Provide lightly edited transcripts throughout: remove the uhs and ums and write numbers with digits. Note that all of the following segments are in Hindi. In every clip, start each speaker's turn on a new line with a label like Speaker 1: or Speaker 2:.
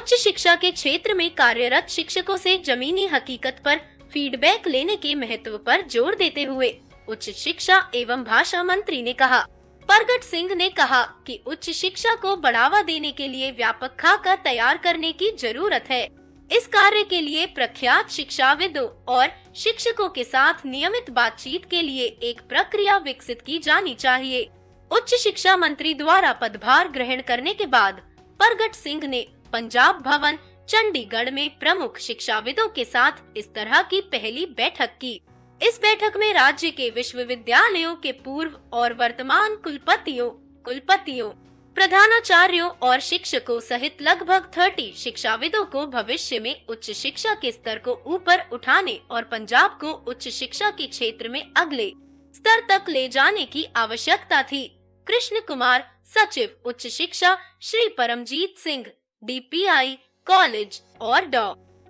Speaker 1: उच्च शिक्षा के क्षेत्र में कार्यरत शिक्षकों से जमीनी हकीकत पर फीडबैक लेने के महत्व पर जोर देते हुए उच्च शिक्षा एवं भाषा मंत्री ने कहा। परगट सिंह ने कहा कि उच्च शिक्षा को बढ़ावा देने के लिए व्यापक खाका तैयार करने की जरूरत है। इस कार्य के लिए प्रख्यात शिक्षाविदों और शिक्षकों के साथ नियमित बातचीत के लिए एक प्रक्रिया विकसित की जानी चाहिए। उच्च शिक्षा मंत्री द्वारा पदभार ग्रहण करने के बाद परगट सिंह ने पंजाब भवन चंडीगढ़ में प्रमुख शिक्षाविदों के साथ इस तरह की पहली बैठक की। इस बैठक में राज्य के विश्वविद्यालयों के पूर्व और वर्तमान कुलपतियों, प्रधानाचार्यों और शिक्षकों सहित लगभग 30 शिक्षाविदों को भविष्य में उच्च शिक्षा के स्तर को ऊपर उठाने और पंजाब को उच्च शिक्षा के क्षेत्र में अगले स्तर तक ले जाने की आवश्यकता थी। कृष्ण कुमार सचिव उच्च शिक्षा, श्री परमजीत सिंह DPI कॉलेज और डॉ.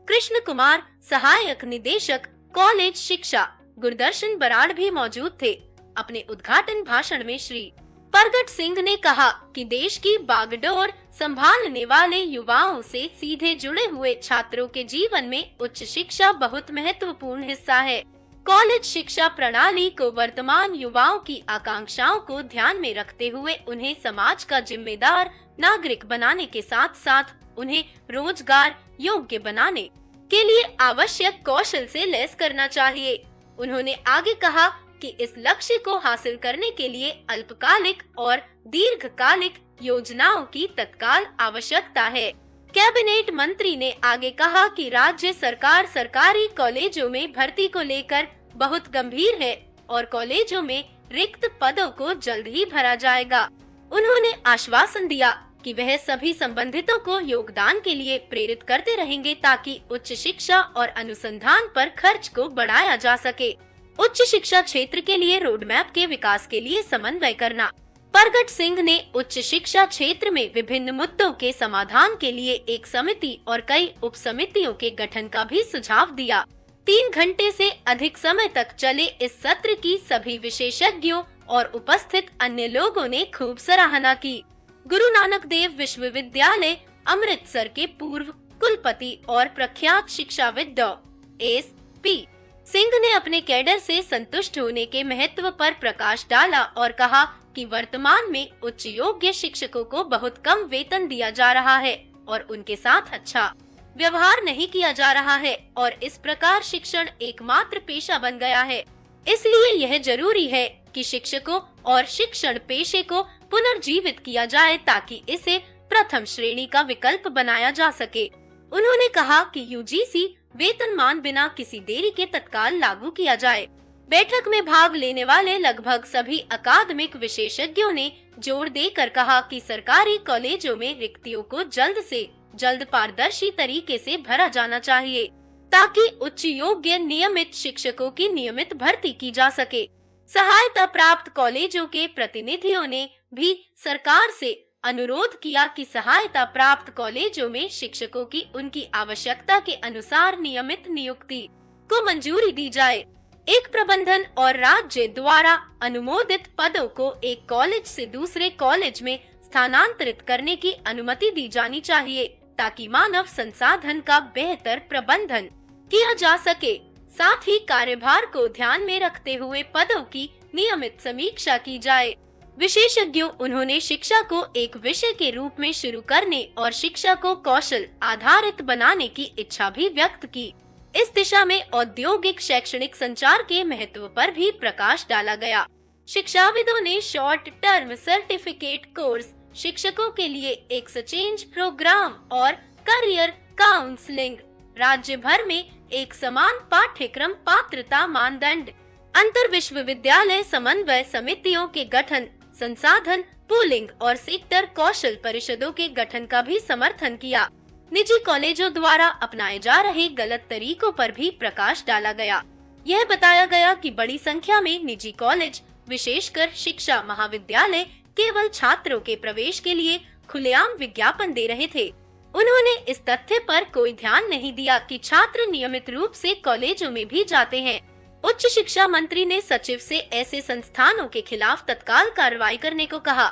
Speaker 1: कृष्ण कुमार सहायक निदेशक कॉलेज शिक्षा, गुरदर्शन बराड़ भी मौजूद थे। अपने उद्घाटन भाषण में श्री परगट सिंह ने कहा कि देश की बागडोर संभालने वाले युवाओं से सीधे जुड़े हुए छात्रों के जीवन में उच्च शिक्षा बहुत महत्वपूर्ण हिस्सा है। कॉलेज शिक्षा प्रणाली को वर्तमान युवाओं की आकांक्षाओं को ध्यान में रखते हुए उन्हें समाज का जिम्मेदार नागरिक बनाने के साथ साथ उन्हें रोजगार योग्य बनाने के लिए आवश्यक कौशल से लैस करना चाहिए। उन्होंने आगे कहा कि इस लक्ष्य को हासिल करने के लिए अल्पकालिक और दीर्घकालिक योजनाओं की तत्काल आवश्यकता है। कैबिनेट मंत्री ने आगे कहा कि राज्य सरकार सरकारी कॉलेजों में भर्ती को लेकर बहुत गंभीर है और कॉलेजों में रिक्त पदों को जल्द ही भरा जाएगा। उन्होंने आश्वासन दिया कि वह सभी संबंधितों को योगदान के लिए प्रेरित करते रहेंगे ताकि उच्च शिक्षा और अनुसंधान पर खर्च को बढ़ाया जा सके। उच्च शिक्षा क्षेत्र के लिए रोड मैप के विकास के लिए समन्वय करना। परगट सिंह ने उच्च शिक्षा क्षेत्र में विभिन्न मुद्दों के समाधान के लिए एक समिति और कई उप समितियों के गठन का भी सुझाव दिया। 3 घंटे से अधिक समय तक चले इस सत्र की सभी विशेषज्ञों और उपस्थित अन्य लोगों ने खूब सराहना की। गुरु नानक देव विश्वविद्यालय अमृतसर के पूर्व कुलपति और प्रख्यात शिक्षाविद डॉ. S.P. सिंह ने अपने कैडर से संतुष्ट होने के महत्व पर प्रकाश डाला और कहा कि वर्तमान में उच्च योग्य शिक्षकों को बहुत कम वेतन दिया जा रहा है और उनके साथ अच्छा व्यवहार नहीं किया जा रहा है और इस प्रकार शिक्षण एकमात्र पेशा बन गया है। इसलिए यह जरूरी है कि शिक्षकों और शिक्षण पेशे को पुनर्जीवित किया जाए ताकि इसे प्रथम श्रेणी का विकल्प बनाया जा सके। उन्होंने कहा कि UGC वेतनमान बिना किसी देरी के तत्काल लागू किया जाए। बैठक में भाग लेने वाले लगभग सभी अकादमिक विशेषज्ञों ने जोर देकर कहा कि सरकारी कॉलेजों में रिक्तियों को जल्द से जल्द पारदर्शी तरीके से भरा जाना चाहिए ताकि उच्च योग्य नियमित शिक्षकों की नियमित भर्ती की जा सके। सहायता प्राप्त कॉलेजों के प्रतिनिधियों ने भी सरकार से अनुरोध किया कि सहायता प्राप्त कॉलेजों में शिक्षकों की उनकी आवश्यकता के अनुसार नियमित नियुक्ति को मंजूरी दी जाए। एक प्रबंधन और राज्य द्वारा अनुमोदित पदों को एक कॉलेज से दूसरे कॉलेज में स्थानांतरित करने की अनुमति दी जानी चाहिए ताकि मानव संसाधन का बेहतर प्रबंधन किया जा सके। साथ ही कार्यभार को ध्यान में रखते हुए पदों की नियमित समीक्षा की जाए। विशेषज्ञों उन्होंने शिक्षा को एक विषय के रूप में शुरू करने और शिक्षा को कौशल आधारित बनाने की इच्छा भी व्यक्त की। इस दिशा में औद्योगिक शैक्षणिक संचार के महत्व पर भी प्रकाश डाला गया। शिक्षाविदों ने शॉर्ट टर्म सर्टिफिकेट कोर्स, शिक्षकों के लिए एक्सचेंज प्रोग्राम और करियर काउंसलिंग, राज्य भर में एक समान पाठ्यक्रम पात्रता मानदंड, अंतर विश्वविद्यालय समन्वय समितियों के गठन, संसाधन पूलिंग और सेक्टर कौशल परिषदों के गठन का भी समर्थन किया। निजी कॉलेजों द्वारा अपनाए जा रहे गलत तरीकों पर भी प्रकाश डाला गया। यह बताया गया कि बड़ी संख्या में निजी कॉलेज, विशेषकर शिक्षा महाविद्यालय, केवल छात्रों के प्रवेश के लिए खुलेआम विज्ञापन दे रहे थे। उन्होंने इस तथ्य पर कोई ध्यान नहीं दिया कि छात्र नियमित रूप से कॉलेजों में भी जाते हैं। उच्च शिक्षा मंत्री ने सचिव से ऐसे संस्थानों के खिलाफ तत्काल कार्रवाई करने को कहा।